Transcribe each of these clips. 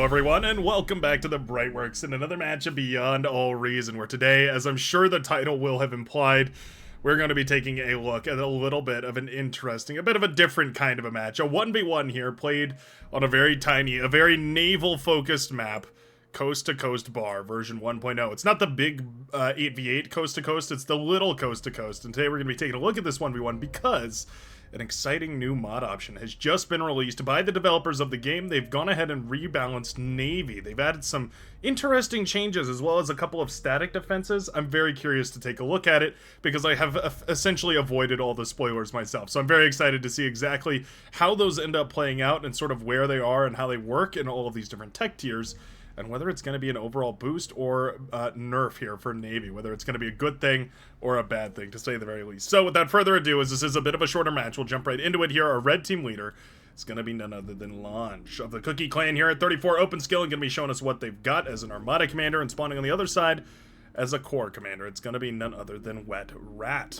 everyone, and welcome back to the Brightworks in another match of Beyond All Reason, where today, as I'm sure the title will have implied, we're going to be taking a look at a little bit of an interesting, a bit of a different kind of a match. A 1v1 here, played on a very tiny, a very naval-focused map, Coast to Coast Bar, version 1.0. It's not the big 8v8 Coast to Coast, it's the little Coast to Coast, and today we're going to be taking a look at this 1v1 because an exciting new mod option has just been released by the developers of the game. They've gone ahead and rebalanced Navy. They've added some interesting changes as well as a couple of static defenses. I'm very curious to take a look at it because I have essentially avoided all the spoilers myself. So I'm very excited to see exactly how those end up playing out and sort of where they are and how they work in all of these different tech tiers, and whether it's going to be an overall boost or nerf here for Navy, whether it's going to be a good thing or a bad thing, to say the very least. So without further ado, as this is a bit of a shorter match, we'll jump right into it here. Our red team leader is going to be none other than Challonge of the Cookie Clan here at 34 open skill, and going to be showing us what they've got as an Armada commander, and spawning on the other side as a core commander. It's going to be none other than Wet Rat.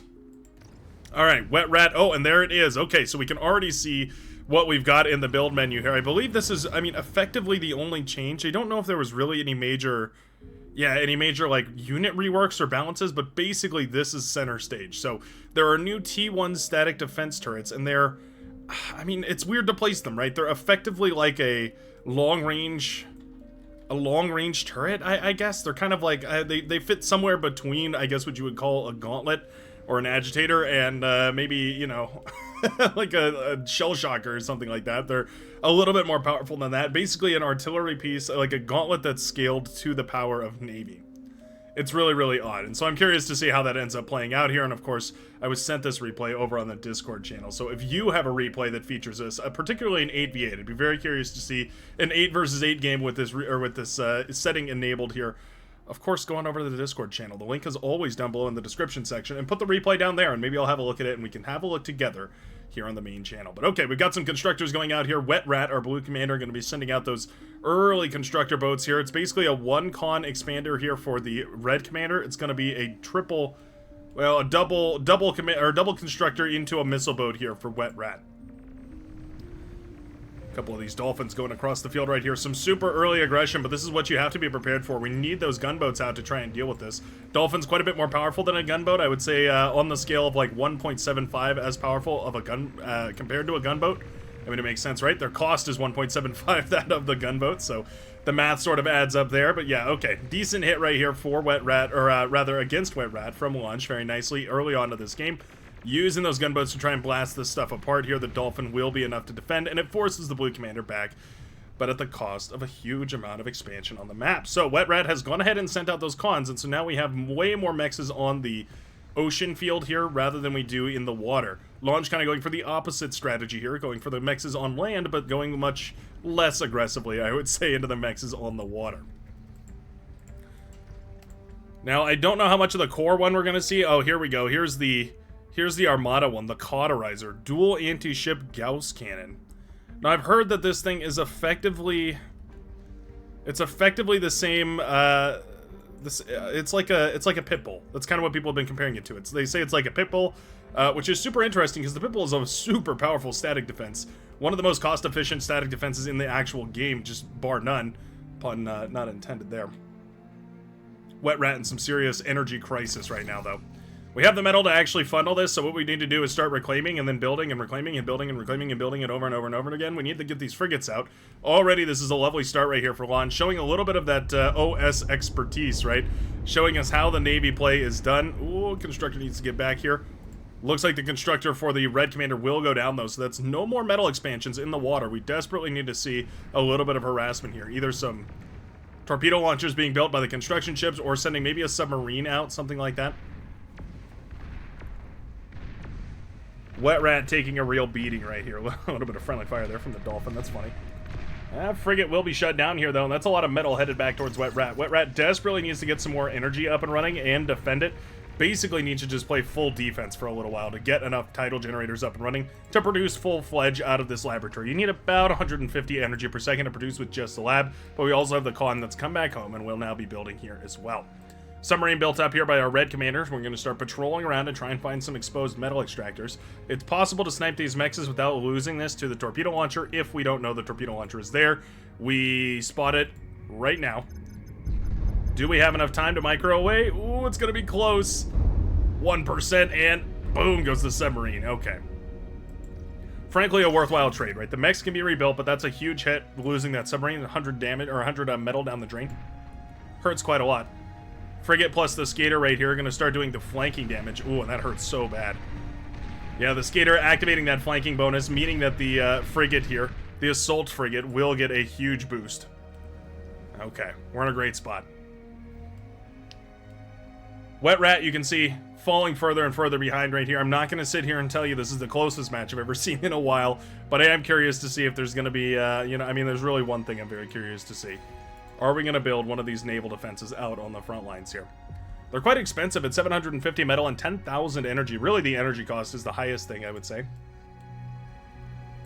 Alright, Wet Rat. Oh, and there it is. Okay, so we can already see what we've got in the build menu here. I believe this is, I mean, effectively the only change. I don't know if there was really any major, like, unit reworks or balances, but basically this is center stage. So there are new T1 static defense turrets, and they're, I mean, it's weird to place them, right? They're effectively like a long-range turret, I guess. They're kind of like, they fit somewhere between, I guess, what you would call a gauntlet or an agitator and maybe, you know, like a shell shocker or something like that. They're a little bit more powerful than that. Basically an artillery piece, like a gauntlet that's scaled to the power of Navy. It's really, really odd. And so I'm curious to see how that ends up playing out here. And of course, I was sent this replay over on the Discord channel. So if you have a replay that features this, particularly an 8v8, I'd be very curious to see an 8 versus 8 game with this, setting enabled here. Of course, go on over to the Discord channel. The link is always down below in the description section, and put the replay down there, and maybe I'll have a look at it, and we can have a look together here on the main channel. But okay, we've got some constructors going out here. Wet Rat, our blue commander, going to be sending out those early constructor boats here. It's basically a one-con expander here for the red commander. It's going to be a triple, well, a double constructor into a missile boat here for Wet Rat. Couple of these dolphins going across the field right here. Some super early aggression, but this is what you have to be prepared for. We need those gunboats out to try and deal with this. Dolphin's quite a bit more powerful than a gunboat. I would say on the scale of like 1.75 as powerful of a gun compared to a gunboat. I mean, it makes sense, right? Their cost is 1.75 that of the gunboat, so the math sort of adds up there. But yeah, okay, decent hit right here for Wet Rat, or rather against Wet Rat from Challonge very nicely early on to this game. Using those gunboats to try and blast this stuff apart here. The Dolphin will be enough to defend, and it forces the blue commander back, but at the cost of a huge amount of expansion on the map. So Wet Rat has gone ahead and sent out those cons, and so now we have way more mexes on the ocean field here rather than we do in the water. Challonge kind of going for the opposite strategy here, going for the mexes on land, but going much less aggressively, I would say, into the mexes on the water. Now, I don't know how much of the core one we're going to see. Oh, here we go. Here's the Armada one, the Cauterizer, dual anti-ship Gauss cannon. Now I've heard that this thing is effectively, the same. It's like a pit bull. That's kind of what people have been comparing it to. They say it's like a pit bull, which is super interesting because the pit bull is a super powerful static defense, one of the most cost-efficient static defenses in the actual game, just bar none. Pun not intended there. Wet Rat in some serious energy crisis right now, though. We have the metal to actually fund all this, so what we need to do is start reclaiming and then building and reclaiming and building and reclaiming and building it over and over and over again. We need to get these frigates out. Already, this is a lovely start right here for Challonge, showing a little bit of that OS expertise, right? Showing us how the Navy play is done. Ooh, constructor needs to get back here. Looks like the constructor for the red commander will go down, though, so that's no more metal expansions in the water. We desperately need to see a little bit of harassment here. Either some torpedo launchers being built by the construction ships or sending maybe a submarine out, something like that. Wet Rat taking a real beating right here. A little bit of friendly fire there from the Dolphin. That's funny. Frigate will be shut down here, though, and that's a lot of metal headed back towards Wet Rat. Wet Rat desperately needs to get some more energy up and running and defend it. Basically needs to just play full defense for a little while to get enough tidal generators up and running to produce full-fledged out of this laboratory. You need about 150 energy per second to produce with just the lab, but we also have the con that's come back home and will now be building here as well. Submarine built up here by our red commanders. We're going to start patrolling around and try and find some exposed metal extractors. It's possible to snipe these mexes without losing this to the torpedo launcher if we don't know the torpedo launcher is there. We spot it right now. Do we have enough time to micro away? Ooh, it's going to be close. 1% and boom goes the submarine. Okay. Frankly, a worthwhile trade, right? The mechs can be rebuilt, but that's a huge hit. Losing that submarine, 100 damage or 100 metal down the drain. Hurts quite a lot. Frigate plus the skater right here are going to start doing the flanking damage. Ooh, and that hurts so bad. Yeah, the skater activating that flanking bonus, meaning that the frigate here, the assault frigate, will get a huge boost. Okay, we're in a great spot. Wet Rat, you can see, falling further and further behind right here. I'm not going to sit here and tell you this is the closest match I've ever seen in a while, but I am curious to see if there's going to be, you know, I mean, there's really one thing I'm very curious to see. Are we going to build one of these naval defenses out on the front lines here? They're quite expensive at 750 metal and 10,000 energy. Really, the energy cost is the highest thing, I would say.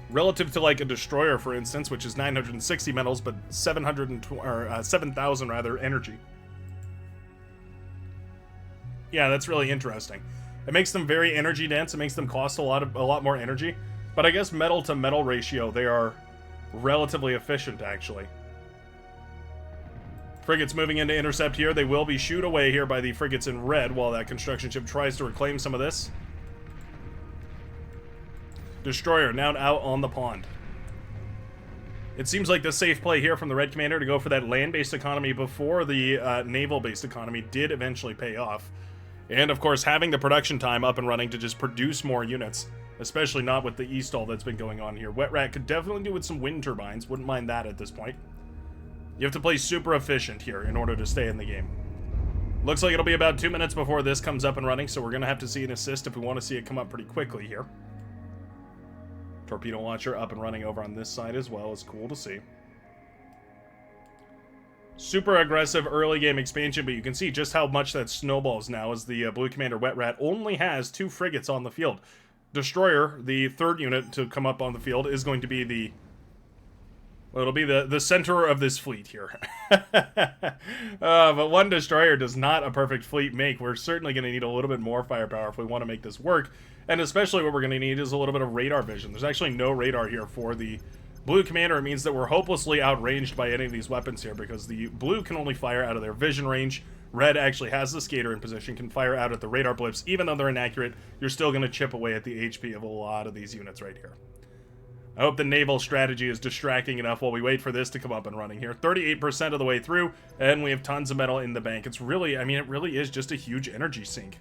Relative to, like, a destroyer, for instance, which is 960 metals, but 7,000, rather, energy. Yeah, that's really interesting. It makes them very energy dense. It makes them cost a lot more energy. But I guess metal to metal ratio, they are relatively efficient, actually. Frigates moving into intercept here. They will be shooed away here by the frigates in red while that construction ship tries to reclaim some of this. Destroyer now out on the pond. It seems like the safe play here from the red commander to go for that land-based economy before the naval-based economy did eventually pay off. And, of course, having the production time up and running to just produce more units, especially not with the e-stall that's been going on here. Wet Rat could definitely do with some wind turbines. Wouldn't mind that at this point. You have to play super efficient here in order to stay in the game. Looks like it'll be about 2 minutes before this comes up and running, so we're going to have to see an assist if we want to see it come up pretty quickly here. Torpedo launcher up and running over on this side as well. It's cool to see. Super aggressive early game expansion, but you can see just how much that snowballs now as the Blue Commander Wet Rat only has 2 frigates on the field. Destroyer, the third unit to come up on the field, is going to be the... well, it'll be the center of this fleet here. But one destroyer does not a perfect fleet make. We're certainly going to need a little bit more firepower if we want to make this work. And especially what we're going to need is a little bit of radar vision. There's actually no radar here for the Blue Commander. It means that we're hopelessly outranged by any of these weapons here because the Blue can only fire out of their vision range. Red actually has the skater in position, can fire out at the radar blips. Even though they're inaccurate, you're still going to chip away at the HP of a lot of these units right here. I hope the naval strategy is distracting enough while we wait for this to come up and running here. 38% of the way through, and we have tons of metal in the bank. It's really, I mean, it really is just a huge energy sink.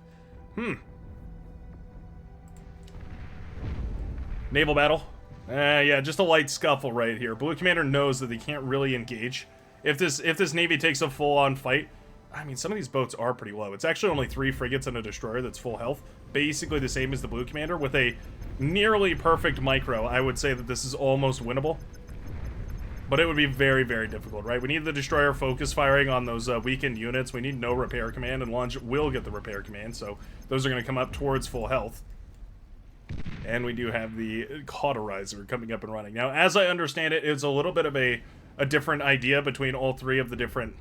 Naval battle. Yeah, just a light scuffle right here. Blue Commander knows that they can't really engage. If this Navy takes a full-on fight, I mean, some of these boats are pretty low. It's actually only 3 frigates and a destroyer that's full health. Basically the same as the Blue Commander. With a nearly perfect micro, I would say that this is almost winnable. But it would be very, very difficult, right? We need the destroyer focus firing on those weakened units. We need no repair command, and Challonge will get the repair command, so those are going to come up towards full health. And we do have the cauterizer coming up and running. Now, as I understand it, it's a little bit of a different idea between all 3 of the different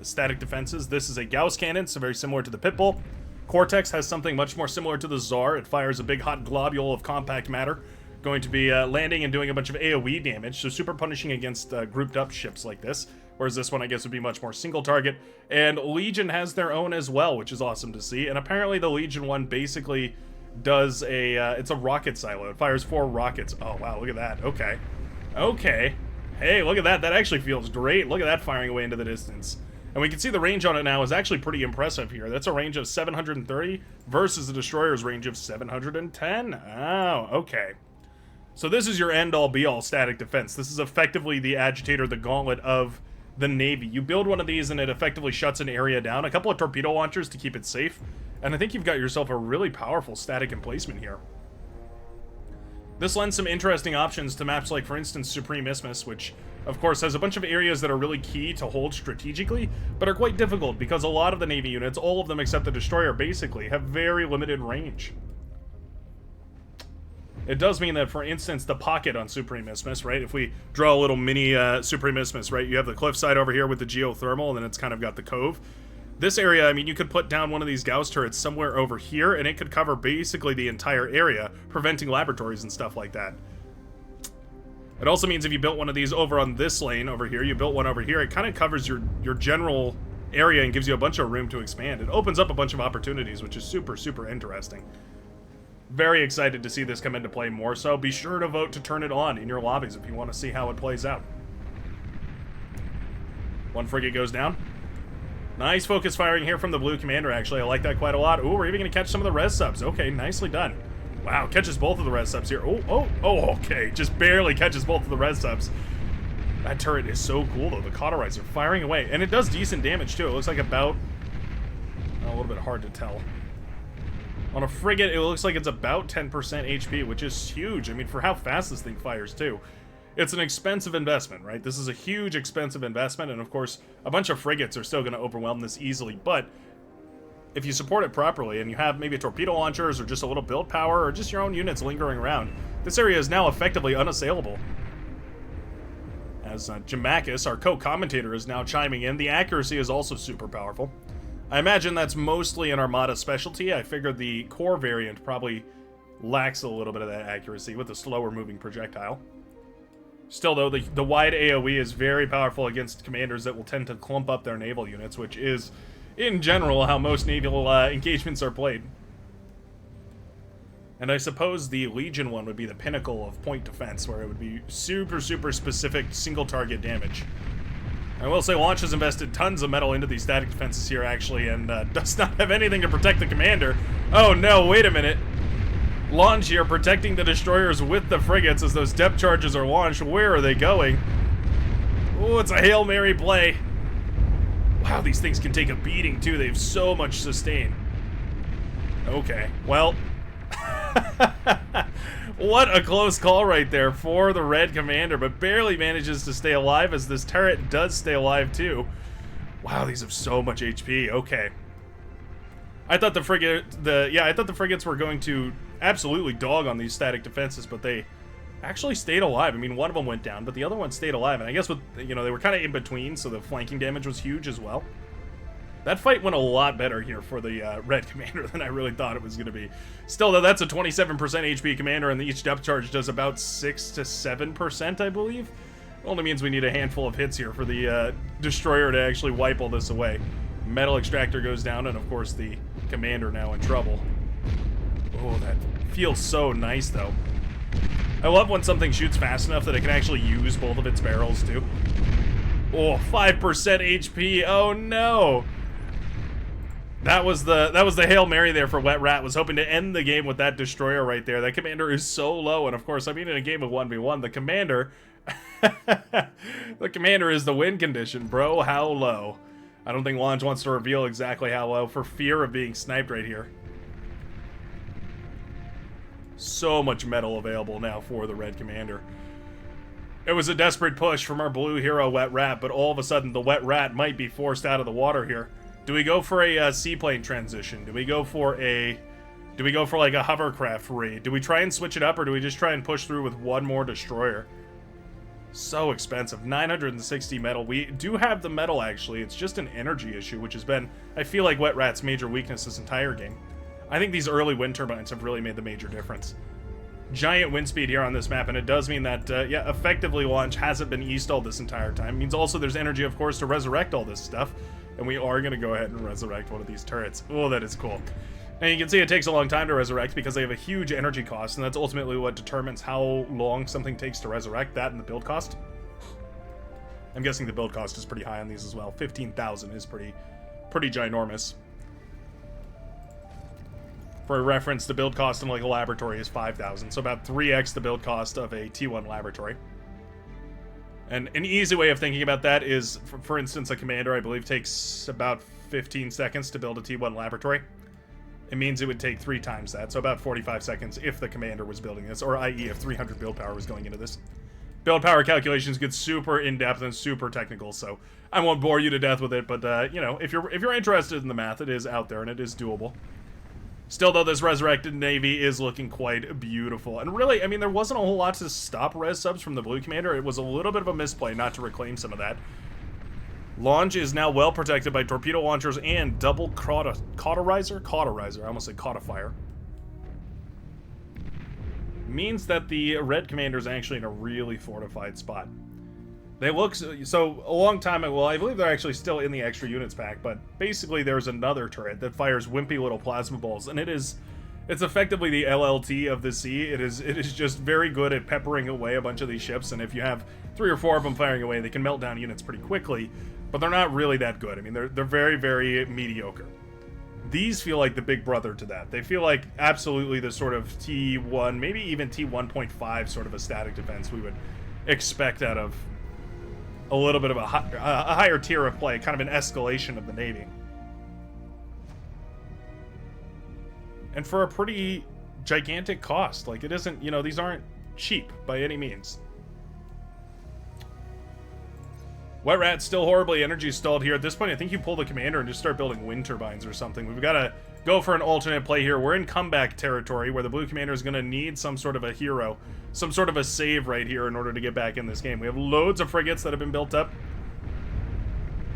static defenses. This is a Gauss cannon, so very similar to the Pitbull. Cortex has something much more similar to the Tsar. It fires a big hot globule of compact matter, going to be landing and doing a bunch of AoE damage, so super punishing against grouped up ships like this, whereas this one I guess would be much more single target. And Legion has their own as well, which is awesome to see. And apparently the Legion one basically does it's a rocket silo. It fires 4 rockets. Oh wow, look at that. Okay. Hey, look at that. That actually feels great. Look at that firing away into the distance. And we can see the range on it now is actually pretty impressive here. That's a range of 730 versus the destroyer's range of 710. Oh, okay. So this is your end-all be-all static defense. This is effectively the agitator, the gauntlet of the Navy. You build one of these and it effectively shuts an area down. A couple of torpedo launchers to keep it safe. And I think you've got yourself a really powerful static emplacement here. This lends some interesting options to maps like, for instance, Supreme Isthmus, which, of course, has a bunch of areas that are really key to hold strategically, but are quite difficult because a lot of the Navy units, all of them except the destroyer, basically, have very limited range. It does mean that, for instance, the pocket on Supremismus, right? If we draw a little mini Supremismus, right? You have the cliffside over here with the geothermal, and then it's kind of got the cove. This area, I mean, you could put down one of these Gauss turrets somewhere over here, and it could cover basically the entire area, preventing laboratories and stuff like that. It also means if you built one of these over on this lane over here, you built one over here, it kind of covers your general area and gives you a bunch of room to expand. It opens up a bunch of opportunities, which is super, super interesting. Very excited to see this come into play more so. Be sure to vote to turn it on in your lobbies if you want to see how it plays out. One frigate goes down. Nice focus firing here from the blue commander, actually. I like that quite a lot. Ooh, we're even going to catch some of the res subs. Okay, nicely done. Wow, catches both of the res subs here. Oh, okay. Just barely catches both of the res subs. That turret is so cool, though. The cauterizer firing away. And it does decent damage, too. It looks like about... a little bit hard to tell. On a frigate, it looks like it's about 10% HP, which is huge. I mean, for how fast this thing fires, too. It's an expensive investment, right? This is a huge, expensive investment, and of course, a bunch of frigates are still going to overwhelm this easily, but if you support it properly, and you have maybe torpedo launchers, or just a little build power, or just your own units lingering around, this area is now effectively unassailable. As Jamakis, our co-commentator, is now chiming in, the accuracy is also super powerful. I imagine that's mostly an Armada specialty. I figured the core variant probably lacks a little bit of that accuracy with the slower moving projectile. Still, though, the wide AoE is very powerful against commanders that will tend to clump up their naval units, which is, in general, how most naval engagements are played. And I suppose the Legion one would be the pinnacle of point defense, where it would be super, super specific single-target damage. I will say Launch has invested tons of metal into these static defenses here, actually, and does not have anything to protect the commander. Oh, no, wait a minute. Launch here protecting the destroyers with the frigates as those depth charges are launched. Where are they going? Oh, it's a Hail Mary play. Wow, these things can take a beating too. They have so much sustain. Okay, well. What a close call right there for the red commander, but barely manages to stay alive as this turret does stay alive too. Wow, these have so much HP. Okay. I thought the frigates were going to absolutely dog on these static defenses, but they actually stayed alive. I mean, one of them went down, but the other one stayed alive. And I guess with, you know, they were kind of in between, so the flanking damage was huge as well. That fight went a lot better here for the red commander than I really thought it was going to be. Still, though, that's a 27% HP commander, and each depth charge does about 6 to 7%, I believe. Only means we need a handful of hits here for the destroyer to actually wipe all this away. Metal extractor goes down, and of course the commander now in trouble. Oh, that feels so nice, though. I love when something shoots fast enough that it can actually use both of its barrels, too. Oh, 5% HP. Oh, no. That was the Hail Mary there for Wet Rat. Was hoping to end the game with that destroyer right there. That commander is so low, and of course, I mean, in a game of 1v1, the commander... the commander is the win condition, bro. How low? I don't think Launch wants to reveal exactly how low for fear of being sniped right here. So much metal available now for the red commander. It was a desperate push from our blue hero, Wet Rat, but all of a sudden the Wet Rat might be forced out of the water here. Do we go for a seaplane transition? Do we go for like a hovercraft raid? Do we try and switch it up, or do we just try and push through with one more destroyer? So expensive. 960 metal. We do have the metal, actually. It's just an energy issue, which has been, I feel like, Wet Rat's major weakness this entire game. I think these early wind turbines have really made the major difference. Giant wind speed here on this map, and it does mean that, yeah, effectively Launch hasn't been e-stalled this entire time. It means also there's energy, of course, to resurrect all this stuff. And we are going to go ahead and resurrect one of these turrets. Oh, that is cool. And you can see it takes a long time to resurrect because they have a huge energy cost, and that's ultimately what determines how long something takes to resurrect, that and the build cost. I'm guessing the build cost is pretty high on these as well. 15,000 is pretty ginormous. For reference, the build cost in like a laboratory is 5,000, so about 3x the build cost of a T1 laboratory. And an easy way of thinking about that is, for instance, a commander, I believe, takes about 15 seconds to build a T1 laboratory. It means it would take 3 times that, so about 45 seconds if the commander was building this, or i.e. if 300 build power was going into this. Build power calculations get super in-depth and super technical, so I won't bore you to death with it, but, you know, if you're interested in the math, it is out there and it is doable. Still, though, this resurrected Navy is looking quite beautiful. And really, I mean, there wasn't a whole lot to stop res subs from the Blue Commander. It was a little bit of a misplay not to reclaim some of that. Launch is now well protected by torpedo launchers and double cauterizer? Cauterizer, I almost said codifier. Means that the Red Commander is actually in a really fortified spot. They look, so a long time ago, well, I believe they're actually still in the extra units pack, but basically there's another turret that fires wimpy little plasma balls, and it's effectively the LLT of the sea. It is just very good at peppering away a bunch of these ships, and if you have 3 or 4 of them firing away, they can melt down units pretty quickly, but they're not really that good. I mean, they're very, very mediocre. These feel like the big brother to that. They feel like absolutely the sort of T1, maybe even T1.5 sort of a static defense we would expect out of a little bit of a higher tier of play, kind of an escalation of the Navy. And for a pretty gigantic cost. Like, it isn't, you know, these aren't cheap by any means. Wet Rat's still horribly energy stalled here. At this point, I think you pull the commander and just start building wind turbines or something. We've got to go for an alternate play here. We're in comeback territory where the blue commander is going to need some sort of a hero, some sort of a save right here in order to get back in this game. We have loads of frigates that have been built up.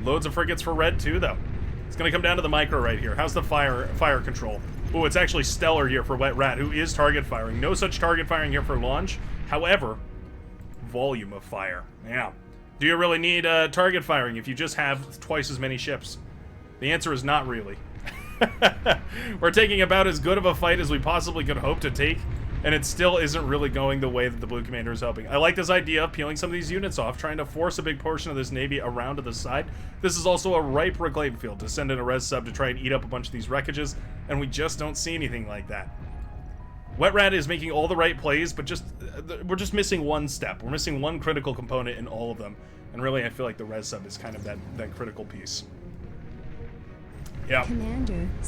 Loads of frigates for red too, though. It's going to come down to the micro right here. How's the fire control? Oh, it's actually stellar here for Wet Rat, who is target firing. No such target firing here for Launch. However, volume of fire. Yeah. Do you really need target firing if you just have twice as many ships? The answer is not really. We're taking about as good of a fight as we possibly could hope to take, and it still isn't really going the way that the blue commander is hoping. I like this idea of peeling some of these units off, trying to force a big portion of this Navy around to the side. This is also a ripe reclaim field to send in a res sub to try and eat up a bunch of these wreckages, and we just don't see anything like that. Wet Rat is making all the right plays, but we're just missing one step. We're missing one critical component in all of them. And really, I feel like the res sub is kind of that critical piece. Yeah.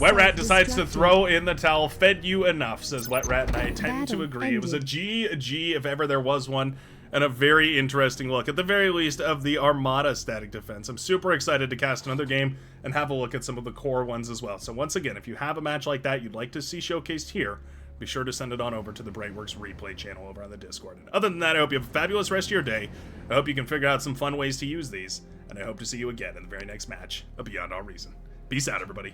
Wet Rat decides to throw in the towel. Fed you enough, says Wet Rat, and I tend to agree. It was a G if ever there was one, and a very interesting look, at the very least, of the Armada static defense. I'm super excited to cast another game and have a look at some of the core ones as well. So once again, if you have a match like that you'd like to see showcased here, be sure to send it on over to the Brightworks replay channel over on the Discord. And other than that, I hope you have a fabulous rest of your day. I hope you can figure out some fun ways to use these, and I hope to see you again in the very next match of Beyond All Reason. Peace out, everybody.